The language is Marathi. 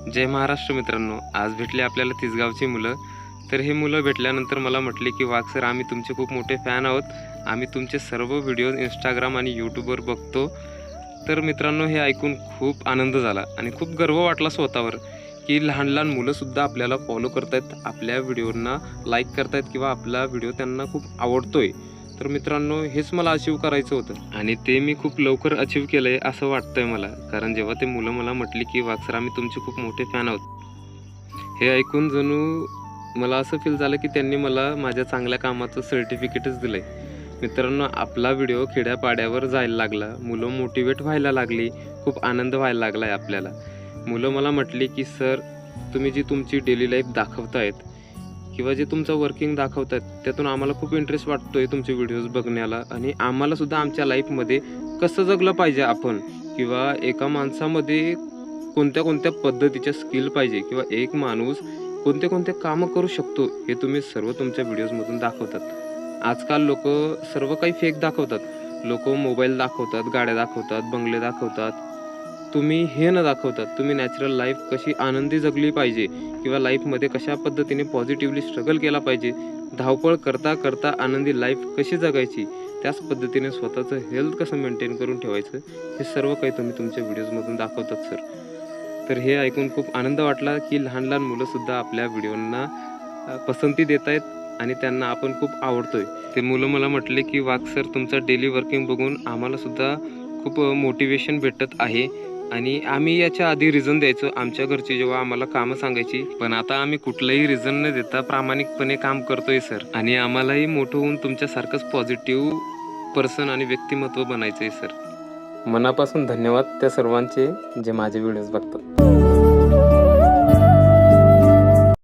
जय महाराष्ट्र मित्रांनो, आज भेटले आपल्याला तिसगावची मुलं. तर हे मुलं भेटल्यानंतर मला म्हटले की वाघ सर, आम्ही तुमचे खूप मोठे फॅन आहोत. आम्ही तुमचे सर्व व्हिडिओज इंस्टाग्राम आणि यूट्यूबवर बघतो. तर मित्रांनो, हे ऐकून खूप आनंद झाला आणि खूप गर्व वाटला स्वतःवर की लहान लहान मुलंसुद्धा आपल्याला फॉलो करतायत, आपल्या व्हिडिओंना लाईक करतायत किंवा आपला व्हिडिओ त्यांना खूप आवडतोय. तर मित्रांनो, हेच मला अचीव करायचं होतं आणि ते मी खूप लवकर अचीव केलं आहे असं वाटतंय मला. कारण जेव्हा ते मुलं मला म्हटली की वाघ सर, आम्ही तुमचे खूप मोठे फॅन आहोत, हे ऐकून जणू मला असं फील झालं की त्यांनी मला माझ्या चांगल्या कामाचं सर्टिफिकेटच दिलं आहे. मित्रांनो, आपला व्हिडिओ खेड्यापाड्यावर जायला लागला, मुलं मोटिवेट व्हायला लागली, खूप आनंद व्हायला लागला आहे आपल्याला. मुलं मला म्हटली की सर, तुम्ही जी तुमची डेली लाईफ दाखवतायत किंवा जे तुमचं वर्किंग दाखवतात त्यातून आम्हाला खूप इंटरेस्ट वाटतोय तुमचे व्हिडिओज बघण्याला, आणि आम्हालासुद्धा आमच्या लाईफमध्ये कसं जगलं पाहिजे आपण, किंवा एका माणसामध्ये कोणत्या कोणत्या पद्धतीच्या स्किल पाहिजे, किंवा एक माणूस कोणते कोणते कामं करू शकतो, हे तुम्ही सर्व तुमच्या व्हिडिओजमधून दाखवतात. आजकाल लोक सर्व काही फेक दाखवतात. लोक मोबाईल दाखवतात, गाड्या दाखवतात, बंगले दाखवतात. तुम्ही हे न दाखवतात तुम्ही नॅचरल लाईफ कशी आनंदी जगली पाहिजे, किंवा लाईफमध्ये कशा पद्धतीने पॉझिटिव्हली स्ट्रगल केला पाहिजे, धावपळ करता करता आनंदी लाईफ कशी जगायची, त्याच पद्धतीने स्वतःचं हेल्थ कसं मेंटेन करून ठेवायचं, हे सर्व काही तुम्ही तुमच्या व्हिडिओजमधून दाखवतात सर. तर हे ऐकून खूप आनंद वाटला की लहान लहान मुलंसुद्धा आपल्या व्हिडिओंना पसंती देत आहेत आणि त्यांना आपण खूप आवडतोय. ते मुलं मला म्हटले की वाघ सर, तुमचं डेली वर्किंग बघून आम्हालासुद्धा खूप मोटिवेशन भेटत आहे, आणि आम्ही याच्या आधी रिझन द्यायचो आमच्या घरची जेव्हा आम्हाला कामं सांगायची, पण आता आम्ही कुठलंही रिझन न देता प्रामाणिकपणे काम करतोय सर, आणि आम्हालाही मोठं होऊन तुमच्यासारखंच पॉझिटिव्ह पर्सन आणि व्यक्तिमत्व बनायचं आहे सर. मनापासून धन्यवाद त्या सर्वांचे जे माझे व्हिडिओज बघतात.